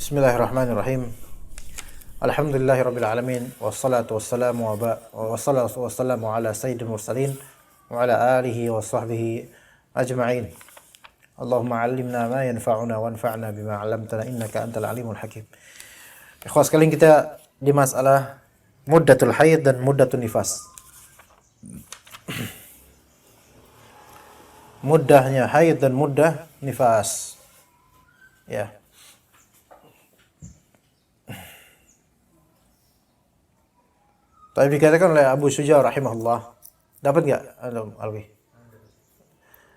Bismillahirrahmanirrahim. Alhamdulillahirabbil alamin wassalatu wassalamu ala sayyidil mursalin wa ala alihi wa sahbihi ajma'in. Allahumma 'allimna ma yanfa'una wanfa'na bima 'allamtana innaka antal alimul hakim. Ikhwas sekalian, kita di masalah muddatul haid dan muddatun nifas. Muddahnya haid dan muddah nifas. Ya. Tapi dikatakan oleh Abu Syuja rahimahullah, dapat enggak Alwi?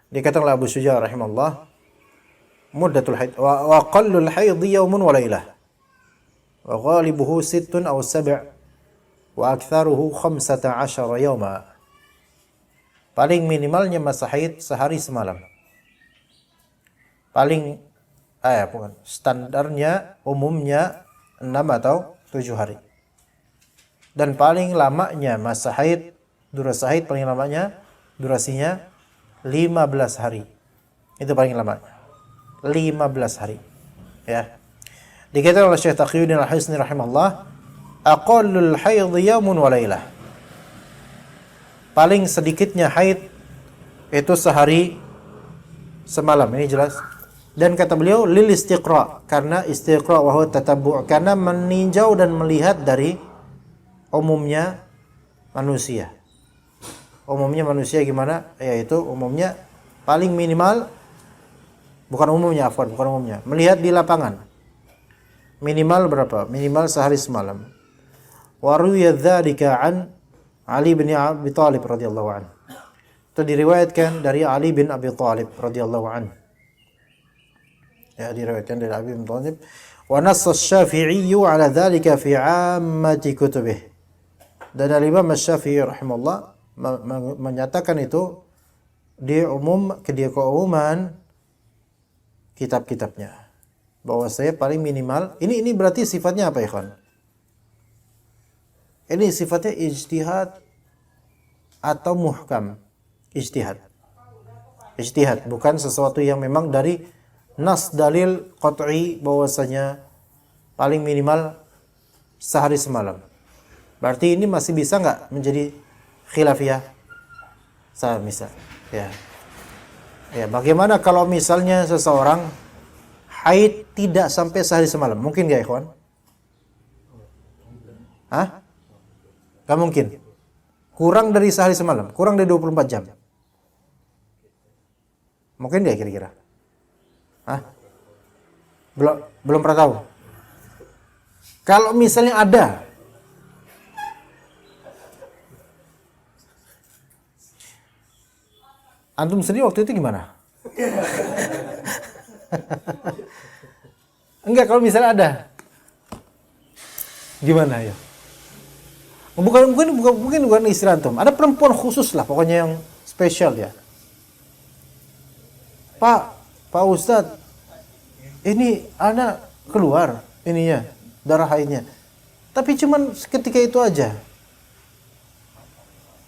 Dikatakan oleh Abu Syuja rahimahullah, muddatul haid wa qallul haid yawmun wa lailah. Wa ghalibuhu 6 aw 7 wa aktsaruhu 15 yawma. Paling minimalnya masa haid sehari semalam. Standarnya umumnya 6 atau 7 hari. Dan paling lamanya masa haid, durasi haid paling lamanya durasinya 15 hari. Itu paling lamanya. 15 hari. Ya. Dikatakan oleh Syekh Taqiyuddin Al-Hisni rahimahullah, aqallul haid yawmun wa lailah. Paling sedikitnya haid itu sehari semalam, ini jelas. Dan kata beliau lil istiqra, karena istiqra wa huwa tatabbu', karena meninjau dan melihat dari umumnya manusia. Umumnya manusia gimana? Yaitu umumnya paling minimal, bukan umumnya. Melihat di lapangan. Minimal berapa? Minimal sehari semalam. Wa ruwiya dzalika an Ali bin Abi Thalib radhiyallahu anhu. Itu diriwayatkan dari Ali bin Abi Thalib radhiyallahu anhu. Ya, diriwayatkan dari Ali bin Abi Thalib. Wa nassa asy-Syafi'i 'ala dzalika fi 'ammati kutubihi. Dan Imam Asy-Syafi'i rahimahullah menyatakan itu di keumuman kitab-kitabnya, bahwa saya paling minimal ini berarti sifatnya apa, ikhwan? Ini sifatnya ijtihad atau muhkam. Ijtihad, bukan sesuatu yang memang dari nas dalil qat'i bahwasanya paling minimal sehari semalam. Berarti ini masih bisa nggak menjadi khilafiyah? Misal, ya. Ya, bagaimana kalau misalnya seseorang haid tidak sampai sehari semalam? Mungkin nggak, ikhwan? Hah? Nggak mungkin. Kurang dari sehari semalam, kurang dari 24 jam. Mungkin nggak kira-kira? Hah? Belum pernah tahu. Kalau misalnya ada, antum sendiri waktu itu gimana? Enggak, kalau misalnya ada, gimana ya? Bukan istilah antum. Ada perempuan khusus lah, pokoknya yang spesial ya. Pak Ustadz, ini anak keluar ininya, darah haidnya. Tapi cuman ketika itu aja.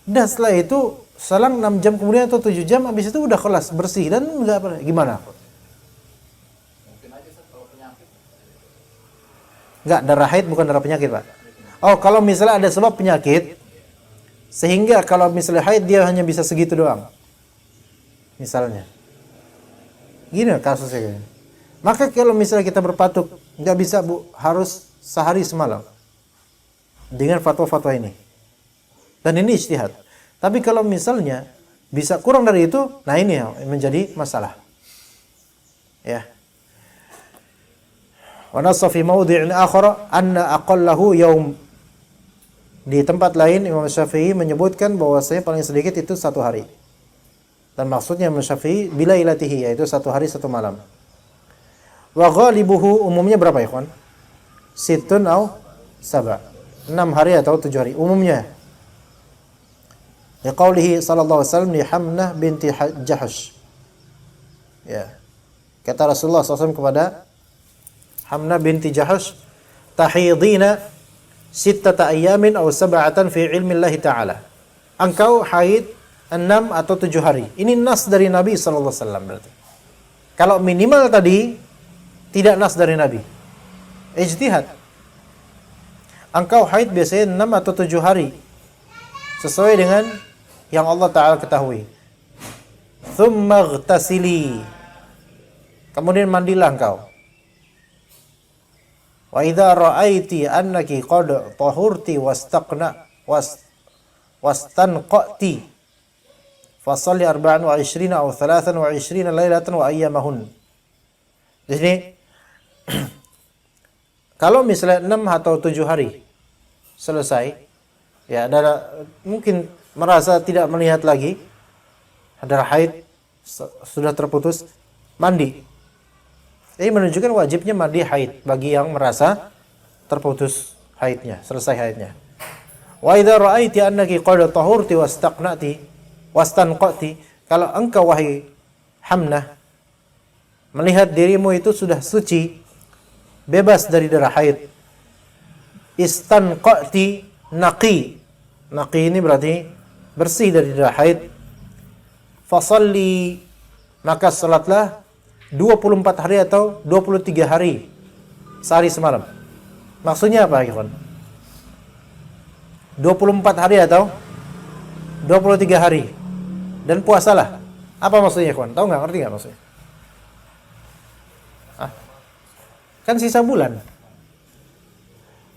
Dan setelah itu selang 6 jam kemudian atau 7 jam habis itu udah kelas bersih dan enggak apa, gimana? Mungkin aja kalau penyakit. Enggak, darah haid bukan darah penyakit, Pak. Oh, kalau misalnya ada sebab penyakit sehingga kalau misalnya haid dia hanya bisa segitu doang. Misalnya. Gini kasusnya. Maka kalau misalnya kita berpatuk enggak bisa, Bu, harus sehari semalam. Dengan fatwa-fatwa ini. Dan ini ijtihad. Tapi kalau misalnya bisa kurang dari itu, nah ini yang menjadi masalah. Ya. Wa nassa fi mawdhi'in akhar anna aqallahu yawm. Di tempat lain Imam Syafi'i menyebutkan bahwasanya paling sedikit itu 1 hari. Dan maksudnya Imam Syafi'i bila ilatihi, yaitu 1 hari 1 malam. Wa ghalibuhu, umumnya berapa, ikhwan? 6 atau 7. 6 hari atau 7 hari umumnya. Liqaulihi sallallahu alaihi wasallam li Hamnah binti Jahsh. Ya. Kata Rasulullah SAW kepada Hamnah binti Jahsh, tahidina 6 ayamin aw 7 fi ilmi Allah Ta'ala. Engkau haid 6 atau 7 hari. Ini nas dari Nabi sallallahu alaihi wasallam berarti. Kalau minimal tadi tidak nas dari Nabi. ijtihad. Engkau haid biasanya 6 atau 7 hari. Sesuai dengan yang Allah Ta'ala ketahui. Thumma ightasili. Kemudian mandilah engkau. Wa idza ra'aiti annaki qad tahurti wastanqati fasalli 24 atau 23 lailatan wa ayyamahun. Jadi kalau misalnya 6 atau 7 hari selesai, ya, mungkin merasa tidak melihat lagi, darah haid sudah terputus, mandi. Ini menunjukkan wajibnya mandi haid bagi yang merasa terputus haidnya, selesai haidnya. Wa idza ra'aiti annaki qad tahurti wastanqati, kalau engkau wahai Hamnah melihat dirimu itu sudah suci, bebas dari darah haid, istanqati, naqi ini berarti bersih dari darah haid, fasalli, maka salatlah 24 hari atau 23 hari, sehari semalam. Maksudnya apa, ikhwan? 24 hari atau 23 hari, dan puasalah. Apa maksudnya, ikhwan? Tahu nggak? Ngerti nggak maksudnya? Kan sisa bulan.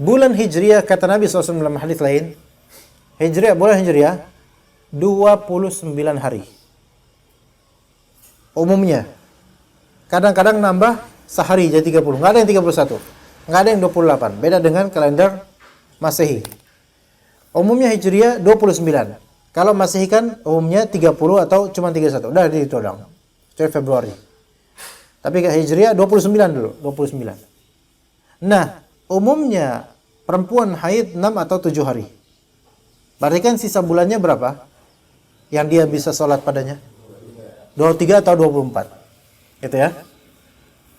Bulan Hijriah, kata Nabi SAW dalam hadis lain, bulan Hijriah 29 hari. Umumnya. Kadang-kadang nambah sehari jadi 30. Nggak ada yang 31. Nggak ada yang 28. Beda dengan kalender Masehi. Umumnya Hijriah 29. Kalau Masehi kan umumnya 30 atau cuma 31. Udah itu doang. Kecuali Februari. Tapi Hijriah 29 dulu, 29. Nah, umumnya perempuan haid 6 atau 7 hari. Berarti kan sisa bulannya berapa? Yang dia bisa sholat padanya? 23 atau 24. Gitu ya.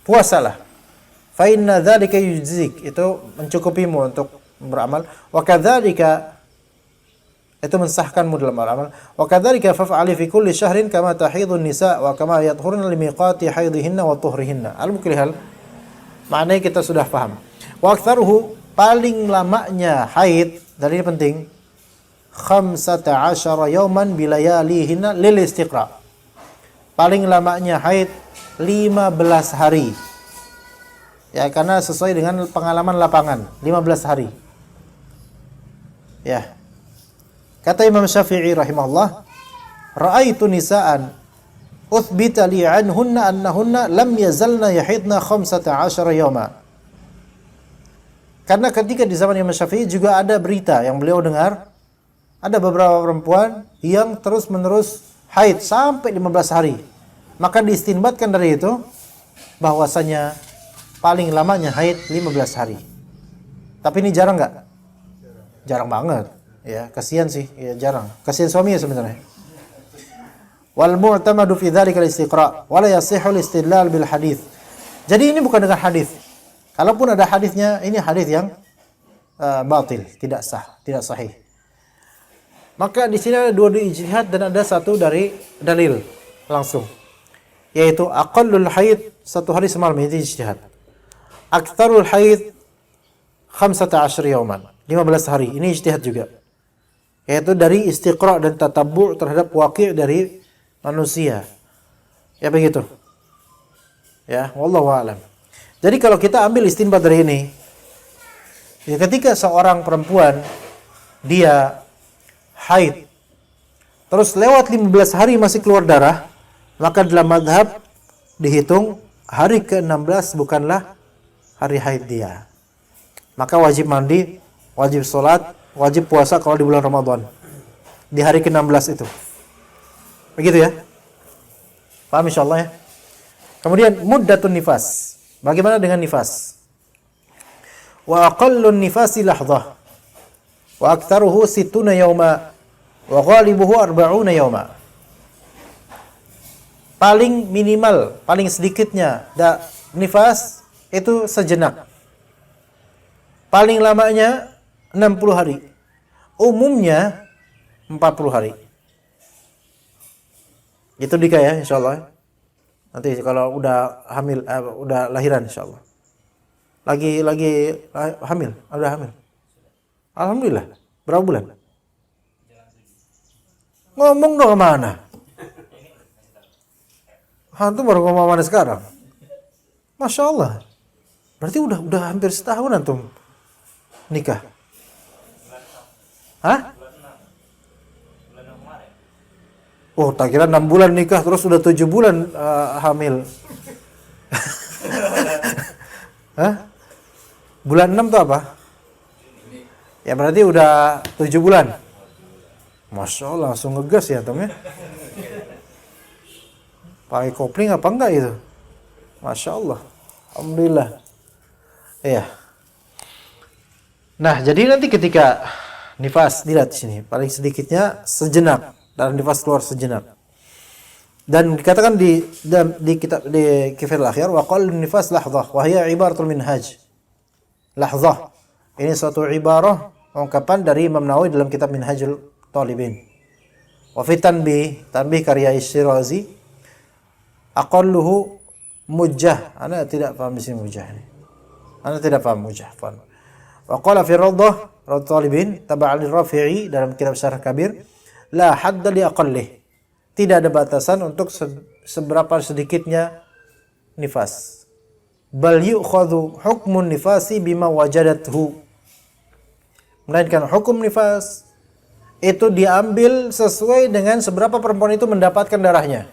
Puasalah. Fa inna dzalika yujzik, itu mencukupimu untuk beramal. Wa kadzalika, itu mensahkanmu dalam beramal. Wa kadzalika faf'ali fi kulli syahrin kama tahidun nisa wa kama yadhhurna limiqati haidihinna wa tuhrihinna. Al-mukrihal. Maknanya kita sudah paham. Wa aktsaruhu, paling lamanya haid, dan ini penting, 15 yauman bilayalihinna lil istiqra. Paling lamanya haid 15 hari. Ya, karena sesuai dengan pengalaman lapangan, 15 hari. Ya. Kata Imam Syafi'i rahimahullah, ra'aitu nisa'an uthbita li anhunna annahunna lam yazalna yahidna 15 yawma. Karena ketika di zaman Imam Syafi'i juga ada berita yang beliau dengar, ada beberapa perempuan yang terus-menerus haid sampai 15 hari. Maka diistinbatkan dari itu bahwasanya paling lamanya haid 15 hari. Tapi ini jarang nggak? Jarang banget. Ya, kasihan sih, ya jarang. Kasihan suaminya sebenarnya. Wal mu'tamadu fi dzalika al-istiqra' wa la yasihhu al-istidlal bil hadits. Jadi ini bukan dengan hadis. Kalaupun ada hadisnya, ini hadis yang batil, tidak sah, tidak sahih. Maka di sini ada dua ijtihad dan ada satu dari dalil langsung, yaitu aqallul haid 1 hari semalam, ini ijtihad. Aktsarul haid 15 yauman, 15 hari, ini ijtihad juga. Yaitu dari istiqra' dan tatabbu' terhadap waqi' dari manusia. Ya begitu. Ya, wallahu a'lam. Jadi kalau kita ambil istinbat dari ini, ya ketika seorang perempuan dia haid terus lewat 15 hari masih keluar darah, maka dalam mazhab dihitung hari ke-16 bukanlah hari haid dia. Maka wajib mandi, wajib sholat, wajib puasa kalau di bulan Ramadan. Di hari ke-16 itu. Begitu ya? Paham insyaallah ya? Kemudian muddatun nifas. Bagaimana dengan nifas? Wa aqallun nifasi lahdzah. Wa aktsaruhu 60 yauma wa ghalibuhu 40 yauma. Paling minimal, paling sedikitnya nifas itu sejenak. Paling lamanya 60 hari. Umumnya 40 hari. Itu Dika ya insyaallah. Nanti kalau udah hamil, udah lahiran insyaallah. hamil, udah hamil. Alhamdulillah. Berapa bulan? Ngomong dong kemana? Hantu baru ngomong mana sekarang? Masya Allah. Berarti udah hampir setahun antum nikah. Hah? Oh, tak kira 6 bulan nikah terus sudah 7 bulan hamil. Hah? Bulan 6 tuh apa? Ya berarti udah 7 bulan. Masya Allah, langsung ngegas ya Tom ya. Pakai kopling apa enggak itu? Masya Allah. Alhamdulillah. Iya. Nah, jadi nanti ketika nifas, dilihat di sini, paling sedikitnya sejenak, darah nifas keluar sejenak. Dan dikatakan di kitab di Kifayah al-Akhyar, wa qal nifas lahzah wa hiya ibaratul minhaj. Lahzah. Ini suatu ibarah ungkapan dari Imam Nawawi dalam kitab Minhajul Talibin. Wa fi tanbih karya Syirazi, aqalluhu mujah. Ana tidak paham di sini mujah ini. Ana tidak paham mujah. Wa qala fi Rawdah Talibin tab'an Rafi'i dalam kitab Syarh Kabir, la hadda li aqallih. Tidak ada batasan untuk seberapa sedikitnya nifas. Bal yu'khadhu hukmun nifasi bima wajadathu. Melainkan hukum nifas itu diambil sesuai dengan seberapa perempuan itu mendapatkan darahnya.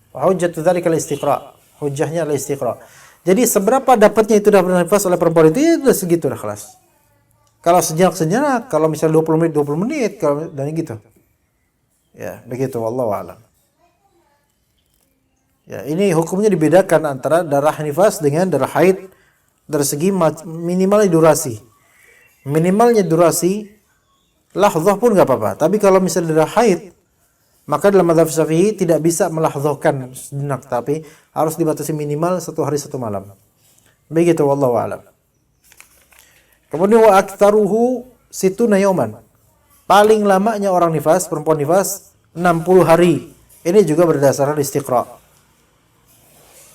Wa hujjatu dzalika al-istiqra. Hujjahnya al-istiqra. Jadi seberapa dapatnya itu darah nifas oleh perempuan itu, ya sudah segitu dah kelas. Kalau sejenak, kalau misalnya 20 menit, kalau dan gitu. Ya, begitu wallahu a'lam. Ya, ini hukumnya dibedakan antara darah nifas dengan darah haid dari segi minimal durasi. Minimalnya durasi lahzah pun enggak apa-apa. Tapi kalau misalnya darah haid, maka dalam mazhab Syafi'i tidak bisa melahzahkan sejenak, tapi harus dibatasi minimal 1 hari 1 malam. Begitu wallahu a'lam. Kemudian wa aktsaruhu situna yauman. Paling lamanya orang nifas, perempuan nifas 60 hari. Ini juga berdasarkan istiqra.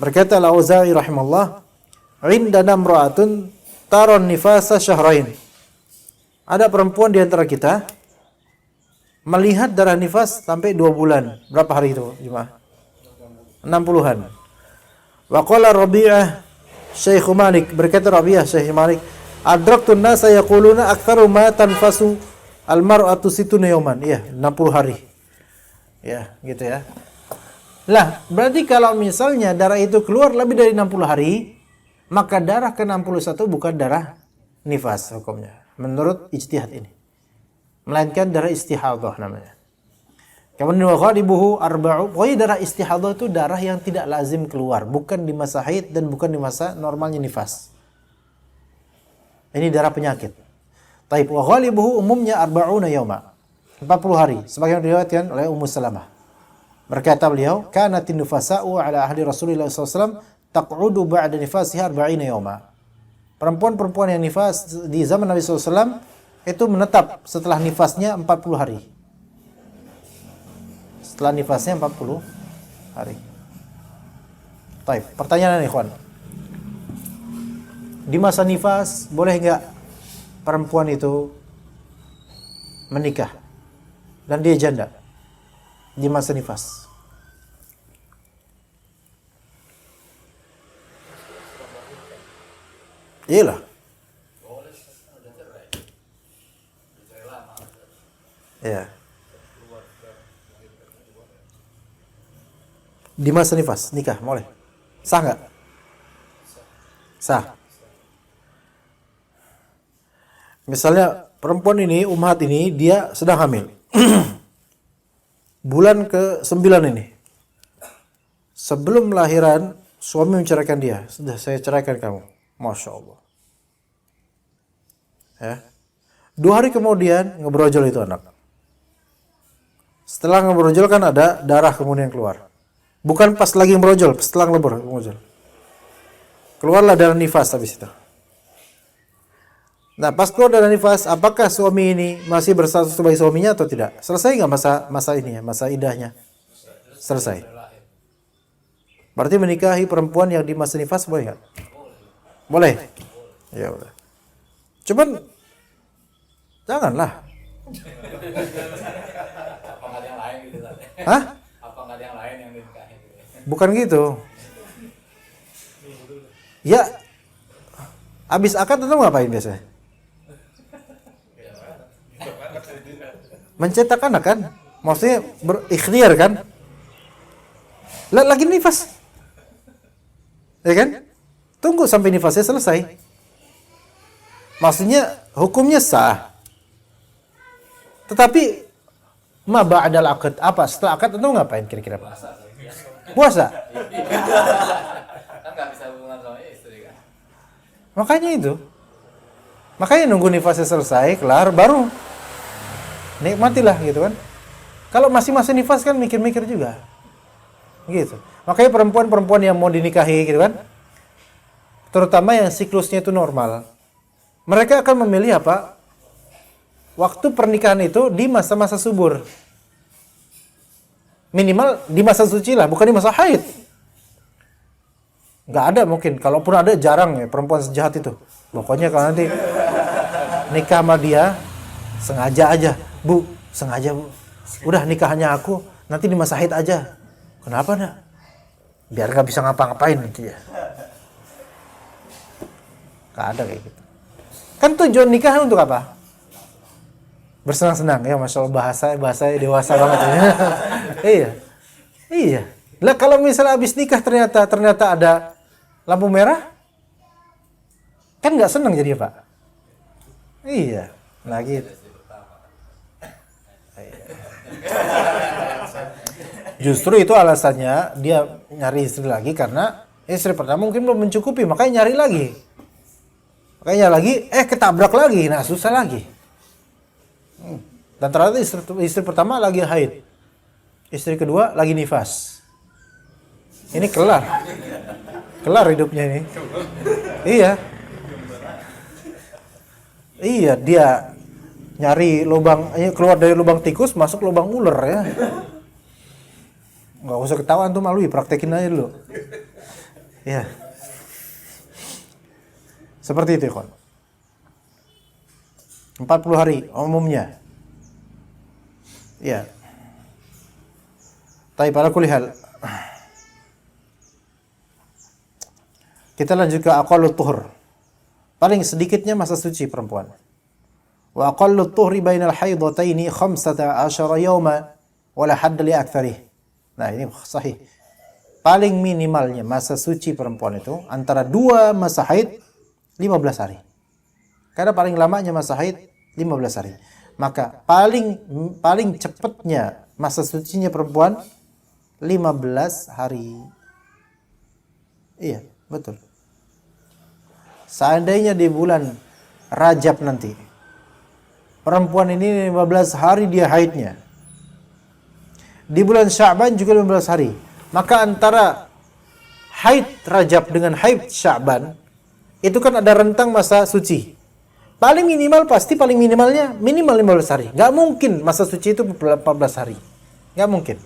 Berkata Al-Auza'i rahimallah, "Indana imra'atun taron nifasa syahrain." Ada perempuan di antara kita melihat darah nifas sampai 2 bulan. Berapa hari itu, Jemaah? 60-an. Wa qala Rabi'ah Syekh Malik, berkata Rabi'ah Syekh Malik, "Adraktun nasa yaquluna aktsaru ma tanfasu al-mar'atu situna yawman." Iya, 60 hari. Ya, gitu ya. Lah, berarti kalau misalnya darah itu keluar lebih dari 60 hari, maka darah ke-61 bukan darah nifas hukumnya. Menurut ijtihad ini. Melainkan darah istihadhah namanya. Kemudian wa ghalibuhu arba'u. Pokoknya darah istihadhah itu darah yang tidak lazim keluar, bukan di masa haid dan bukan di masa normalnya nifas. Ini darah penyakit. Taib wa ghalibuhu umumnya arba'una yauma. 40 hari sebagaimana diriwayatkan oleh Ummu Salamah. Berkata beliau, "Kanatin nufasa'u ala ahli Rasulillah sallallahu alaihi wasallam taq'udu ba'da nifasiha 40 yauma." Perempuan-perempuan yang nifas di zaman Nabi sallallahu alaihi wasallam itu menetap setelah nifasnya 40 hari. Setelah nifasnya 40 hari. Baik, pertanyaan ikhwan. Di masa nifas boleh enggak perempuan itu menikah dan dia janda di masa nifas? Iyalah. Ya. Di masa nifas nikah boleh. Sah enggak? Sah. Misalnya perempuan ini, ummahat ini, dia sedang hamil. Bulan ke-9 ini. Sebelum lahiran, suami menceraikan dia. Sudah, saya ceraikan kamu. Masya Allah. Ya. 2 hari kemudian, ngebrojol itu anak. Setelah ngebrojol kan ada darah kemudian keluar. Bukan pas lagi ngebrojol, setelah ngebrojol. Keluarlah darah nifas habis itu. Nah, pas keluar darah nifas, apakah suami ini masih berstatus sebagai suaminya atau tidak? Selesai nggak masa ini ya, masa idahnya? Selesai. Berarti menikahi perempuan yang di masa nifas boleh nggak? Boleh. Ya udah. Cuman janganlah. Apa nggak ada yang lain gitu? Hah? Apa nggak ada yang lain yang dinikahin gitu? Bukan gitu. Ya, abis akad itu ngapain biasanya? Mencetak anak kan? Maksudnya berikhtiar kan? Lagi nifas. Ya kan? Tunggu sampai nifasnya selesai. Maksudnya hukumnya sah. Tetapi ma ba'dal akad, apa? Setelah akad itu ngapain kira-kira? Puasa. Kan nggak bisa hubungan sama istri kan? Makanya itu. Makanya nunggu nifasnya selesai, kelar, baru nikmatilah gitu kan. Kalau masih nifas kan mikir-mikir juga. Gitu. Makanya perempuan-perempuan yang mau dinikahi gitu kan, terutama yang siklusnya itu normal, mereka akan memilih apa? Waktu pernikahan itu di masa-masa subur. Minimal di masa suci lah, bukan di masa haid. Nggak ada mungkin, kalaupun ada jarang ya perempuan sejahat itu. Pokoknya kalau nanti nikah sama dia, sengaja aja, Bu, sengaja Bu. Udah nikahannya aku, nanti di masa haid aja. Kenapa nak? Biar nggak bisa ngapa-ngapain nanti ya. Nggak ada kayak gitu. Kan tujuan nikah untuk apa? Bersenang-senang ya, masya Allah bahasa dewasa banget ya. Iya. Lah kalau misalnya habis nikah ternyata ada lampu merah, kan nggak senang jadi Pak. Iya, nah gitu. Justru itu alasannya dia nyari istri lagi karena istri pertama mungkin belum mencukupi, makanya nyari lagi. Ketabrak lagi, nah susah lagi. Dan ternyata istri pertama lagi haid, istri kedua lagi nifas. Ini kelar hidupnya ini. Iya, dia nyari lubang, keluar dari lubang tikus masuk lubang ular ya. Nggak usah ketawa antum, malu, praktekin aja dulu. Ya. Seperti itu, kon. 40 hari umumnya. Ya. Tapi pada kulihal. Kita lanjut ke aqallut tuhur. Paling sedikitnya masa suci perempuan. Wa aqallut tuhri bainal haidataini 15 yawma wala hadd li aktsarih. Nah, ini sahih. Paling minimalnya masa suci perempuan itu antara 2 masa haid 15 hari. Karena paling lamanya masa haid 15 hari. Maka paling cepatnya masa sucinya perempuan 15 hari. Iya, betul. Seandainya di bulan Rajab nanti perempuan ini 15 hari dia haidnya. Di bulan Sya'ban juga 15 hari. Maka antara haid Rajab dengan haid Sya'ban itu kan ada rentang masa suci. Paling minimalnya minimal 15 hari. Nggak mungkin masa suci itu 14 hari. Nggak mungkin.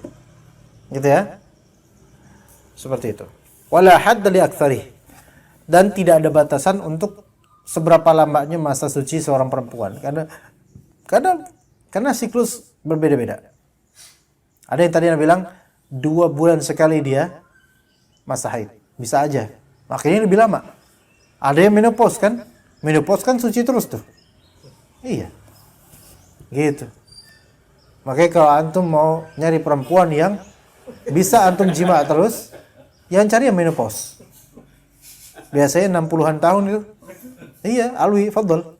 Gitu ya. Seperti itu. Wala hadda li aktsarih. Dan tidak ada batasan untuk seberapa lamanya masa suci seorang perempuan. Karena siklus berbeda-beda. Ada yang tadi bilang 2 bulan sekali dia masa haid. Bisa aja. Makanya lebih lama. Ada yang menopause kan? Menopause kan suci terus tuh. Iya. Gitu. Makanya kalau antum mau nyari perempuan yang bisa antum jima terus, yang cari yang menopause. Biasanya 60-an tahun itu. Iya, alwi, fadl.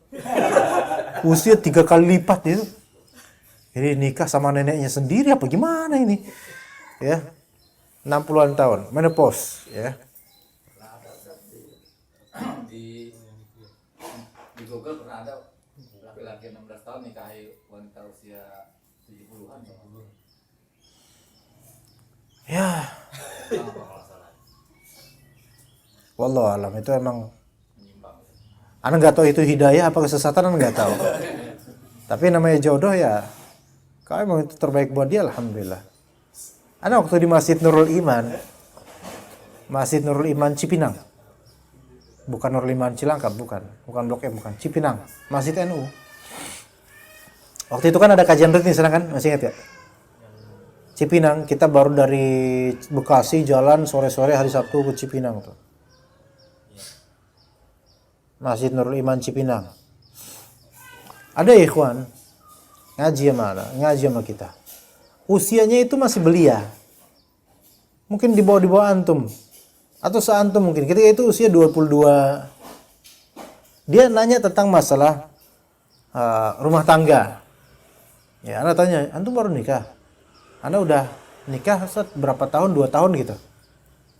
Usia 3 kali lipat itu. Ini nikah sama neneknya sendiri apa gimana ini? Ya. 60-an tahun, menopause, ya. Di Google pernah ada laki-laki 16 tahun nikahi wanita usia 70-an ya. Ya. Wallahu alam, itu emang Anda nggak tahu itu hidayah apa kesesatan, Anda nggak tahu. Tapi namanya jodoh ya. Kalau emang itu terbaik buat dia, alhamdulillah. Anda waktu di Masjid Nurul Iman Cipinang, Bukan Nurul Iman Cilangkap, bukan Blok M, bukan Cipinang, Masjid NU. Waktu itu kan ada kajian rutin sana kan, masih ingat ya? Cipinang, kita baru dari Bekasi jalan sore-sore hari Sabtu ke Cipinang tuh. Masjid Nurul Iman Cipinang. Ada ikhwan ngaji sama kita. Usianya itu masih belia. Mungkin di bawah antum. Atau seantum mungkin. Ketika itu usia 22. Dia nanya tentang masalah rumah tangga. Ya, Anda tanya, antum baru nikah? Anda udah nikah Ustaz berapa tahun? 2 tahun gitu.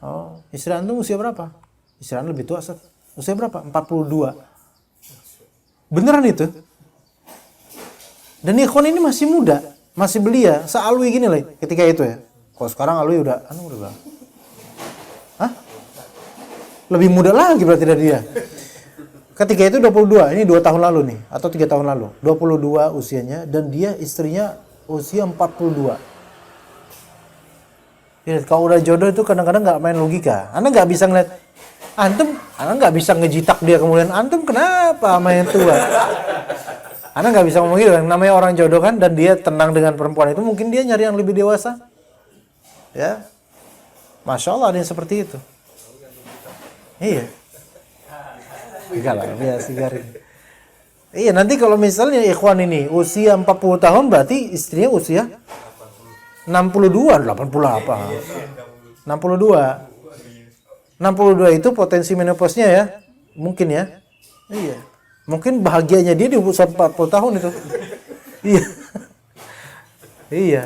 Oh, istri antum usia berapa? Istri Anda lebih tua Ustaz. Usia berapa? 42. Beneran itu? Dan ikhwan ini masih muda, masih belia, sealwi gini lah ketika itu ya. Kalau sekarang alwi udah berapa? Hah? Lebih muda lagi berarti dari dia. Ketika itu 22, ini 2 tahun lalu nih, atau 3 tahun lalu. 22 usianya, dan dia istrinya usia 42. Ya, kalau udah jodoh itu kadang-kadang nggak main logika. Anda nggak bisa ngeliat, Anda nggak bisa ngejitak dia kemudian, antum kenapa main tua? Anda nggak bisa ngomong gitu kan, namanya orang jodoh kan, dan dia tenang dengan perempuan itu, mungkin dia nyari yang lebih dewasa. Ya, Masya Allah ada yang seperti itu. Iya. Enggak lah, biasa garing. Iya, nanti kalau misalnya ikhwan ini usia 40 tahun, berarti istrinya usia 62, 80 apa? 62. 62 itu potensi menopausnya ya. Mungkin ya. Iya. Mungkin bahagianya dia di usia 40 tahun itu. Iya. Iya.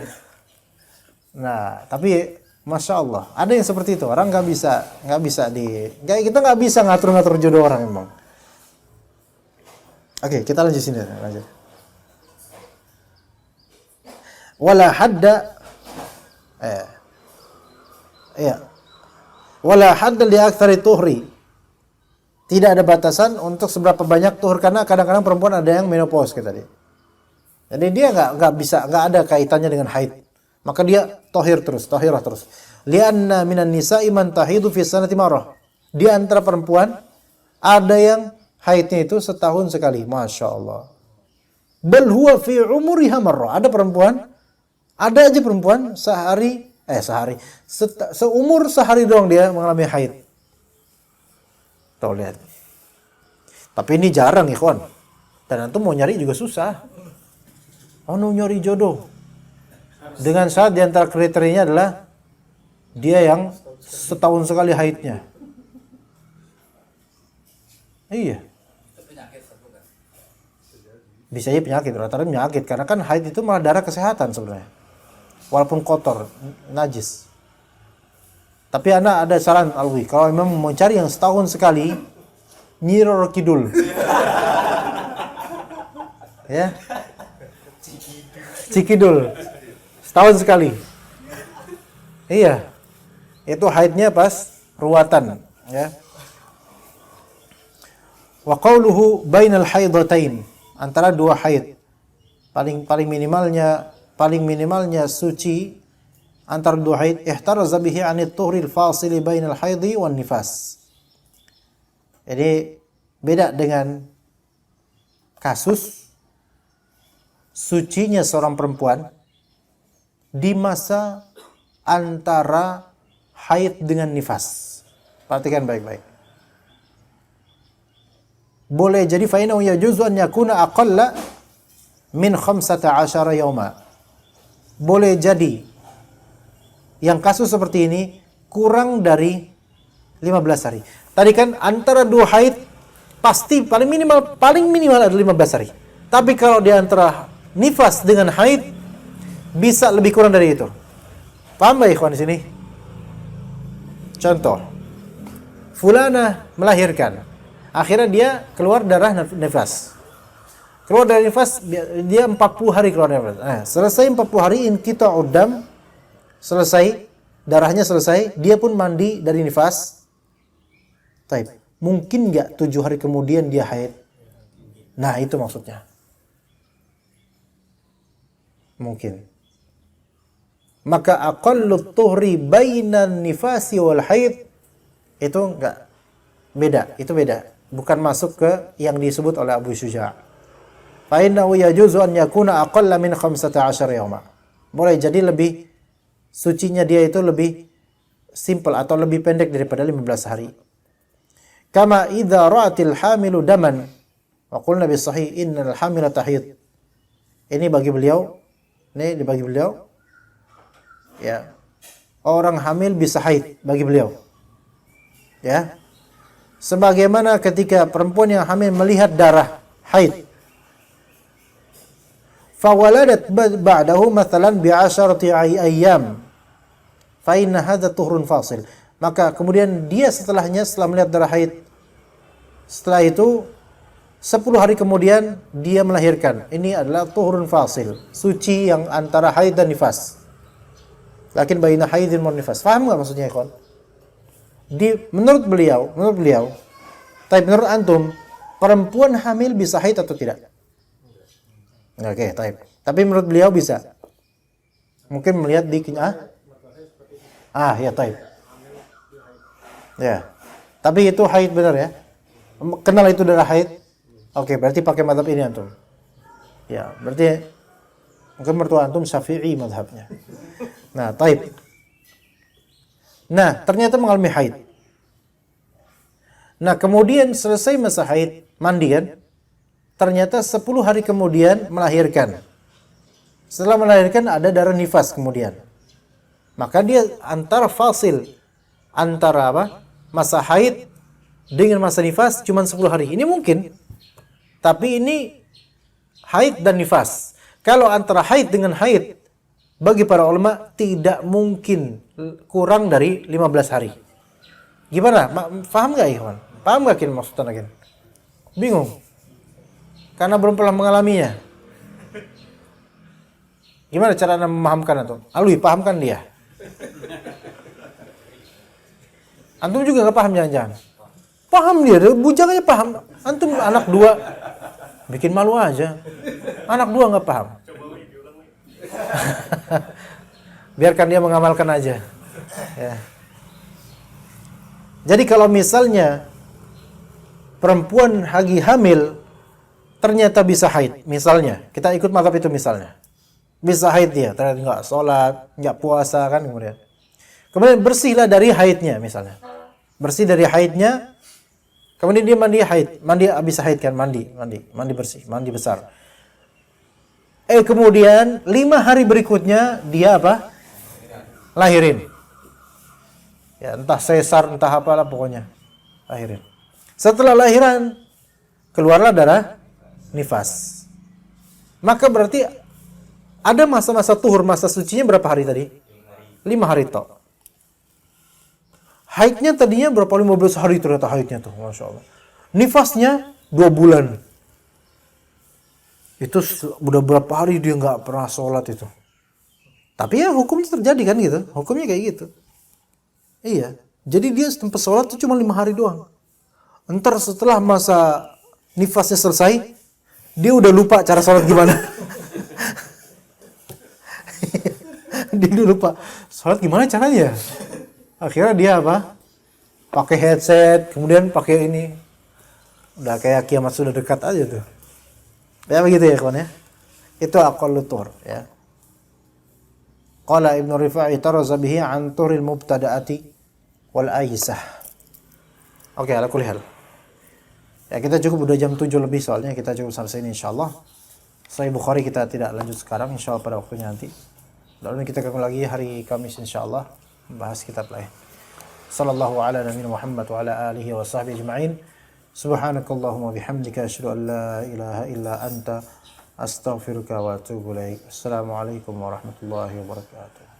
Nah, tapi Masya Allah, ada yang seperti itu. Orang nggak bisa kita nggak bisa ngatur-ngatur jodoh orang emang. Oke, kita lanjut sini. Lanjut. Wala hadda, wala hadda li aktsari tuhri. Tidak ada batasan untuk seberapa banyak tuhur, karena kadang-kadang perempuan ada yang menopause kita tadi. Jadi dia nggak ada kaitannya dengan haid. Maka dia tahirah terus. Lianna minan nisa'i man tahidu fi sanati marrah. Di antara perempuan ada yang haidnya itu setahun sekali. Masya Allah. Bal huwa fi umuriha marrah. Ada aja perempuan seumur sehari doang dia mengalami haid. Tuh lihat. Tapi ini jarang ikhwan. Dan antum mau nyari juga susah. Nyari jodoh. Dengan syarat di antara kriterianya adalah dia yang setahun sekali haidnya. Iya. Bisa aja penyakit, rata-rata penyakit. Karena kan haid itu malah darah kesehatan sebenarnya. Walaupun kotor, najis. Tapi Anda ada saran Alwi, kalau memang mau cari yang setahun sekali, Nyi Roro Kidul. Ya. Cikidul. Setahun sekali. Iya. Itu haidnya pas ruwatan, ya. Wa qawluhu bainal haidatain, antara 2 haid. Paling minimalnya suci antara 2 haid, ihtaraza bihi 'anit tuhri al-fasili bainal haidhi wan nifas. Jadi beda dengan kasus sucinya seorang perempuan di masa antara haid dengan nifas. Perhatikan baik-baik. Boleh jadi fa innahu yajuzu an yakuna aqalla min 15 yauma. Boleh jadi yang kasus seperti ini kurang dari 15 hari. Tadi kan antara 2 haid pasti paling minimal ada 15 hari. Tapi kalau di antara nifas dengan haid bisa lebih kurang dari itu. Paham gak ikhwan di sini? Contoh, fulana melahirkan, akhirnya dia keluar darah nifas. Keluar dari nifas, dia 40 hari keluar dari nifas. Selesai 40 hari, inqita'ud dam, selesai, darahnya selesai, dia pun mandi dari nifas. Taib. Mungkin nggak 7 hari kemudian dia haid? Nah, itu maksudnya. Mungkin. Maka aqallut tuhri bainan nifasi wal haid itu Beda, itu beda. Bukan masuk ke yang disebut oleh Abu Syuja'. Fa innahu yajuzu an yakuna aqalla min 15 yawma. Boleh jadi lebih sucinya dia itu lebih simple atau lebih pendek daripada 15 hari. Kama idza ra'atil hamilu daman wa qulna bis sahih innal hamila tahid. Ini bagi beliau, ya. Orang hamil bisa haid bagi beliau. Ya. Sebagaimana ketika perempuan yang hamil melihat darah haid. Fawaladat ba'dahu mathalan bi'asharati ayyam. Fa inna hadha tuhrun fasil. Maka kemudian dia setelah melihat darah haid, setelah itu 10 hari kemudian dia melahirkan. Ini adalah tuhrun fasil, suci yang antara haid dan nifas. Lakin baina haidin wa nifas. Paham enggak maksudnya, ikhwan? Menurut beliau, tapi menurut antum, perempuan hamil bisa haid atau tidak? Oke, tapi menurut beliau bisa. Mungkin melihat di ya, taib. Ya. Tapi itu haid benar ya? Kenal itu darah haid? Oke, berarti pakai mazhab ini antum. Ya, berarti mungkin mertua antum Syafi'i mazhabnya. Nah, taib. Nah, ternyata mengalami haid. Nah, kemudian selesai masa haid, mandi kan? Ternyata 10 hari kemudian melahirkan. Setelah melahirkan ada darah nifas kemudian. Maka dia antara fasil, antara masa haid dengan masa nifas cuma 10 hari. Ini mungkin. Tapi ini haid dan nifas. Kalau antara haid dengan haid, bagi para ulama tidak mungkin kurang dari 15 hari. Gimana? Paham gak ikhwan? Paham gak maksudnya lagi? Bingung? Karena belum pernah mengalaminya. Gimana cara anda memahamkan itu? Alwi, pahamkan dia. Antum juga gak paham jangan-jangan? Paham dia, bujang aja paham. Antum anak 2, bikin malu aja. Anak 2 gak paham. Biarkan dia mengamalkan aja. Ya. Jadi kalau misalnya perempuan lagi hamil ternyata bisa haid, misalnya kita ikut mazhab itu misalnya, bisa haid dia, ternyata nggak sholat, nggak puasa kan kemudian bersihlah dari haidnya misalnya, bersih dari haidnya, kemudian dia mandi habis haid kan, mandi bersih, mandi besar. Kemudian 5 hari berikutnya dia lahirin. Ya, entah sesar, entah apalah pokoknya. Lahirin. Setelah lahiran, keluarlah darah nifas. Maka berarti ada masa-masa tuhur, masa sucinya berapa hari tadi? 5 hari toh. Haidnya tadinya berapa? 15 hari ternyata haidnya tuh, Masya Allah. Nifasnya 2 bulan. Itu udah berapa hari dia nggak pernah sholat itu. Tapi ya hukumnya terjadi kan gitu. Hukumnya kayak gitu. Iya. Jadi dia tempat sholat itu cuma 5 hari doang. Entar setelah masa nifasnya selesai, dia udah lupa cara sholat gimana. Dia udah lupa sholat gimana caranya. Akhirnya dia pakai headset, kemudian pakai ini. Udah kayak kiamat sudah dekat aja tuh. Ya begitu ya kawan ya. Itu aqallu tuhur ya. Qala Ibnu Rifa'i taraza bihi an tuhuril mubtada'ati wal aisah. Oke, ala kulli hal. Ya kita cukup udah jam 7 lebih soalnya kita cukup sampai sini insyaallah. Sahih Bukhari kita tidak lanjut sekarang insyaallah pada waktunya nanti. Lalu kita ketemu lagi hari Kamis insyaallah bahas kitab lain. Sallallahu ala nabiyina Muhammad wa ala alihi wa sahbihi ajma'in. Subhanakallahumma bihamdika asyhadu an la ilaha illa anta astaghfiruka wa atubu ilaik. Assalamualaikum warahmatullahi wabarakatuh.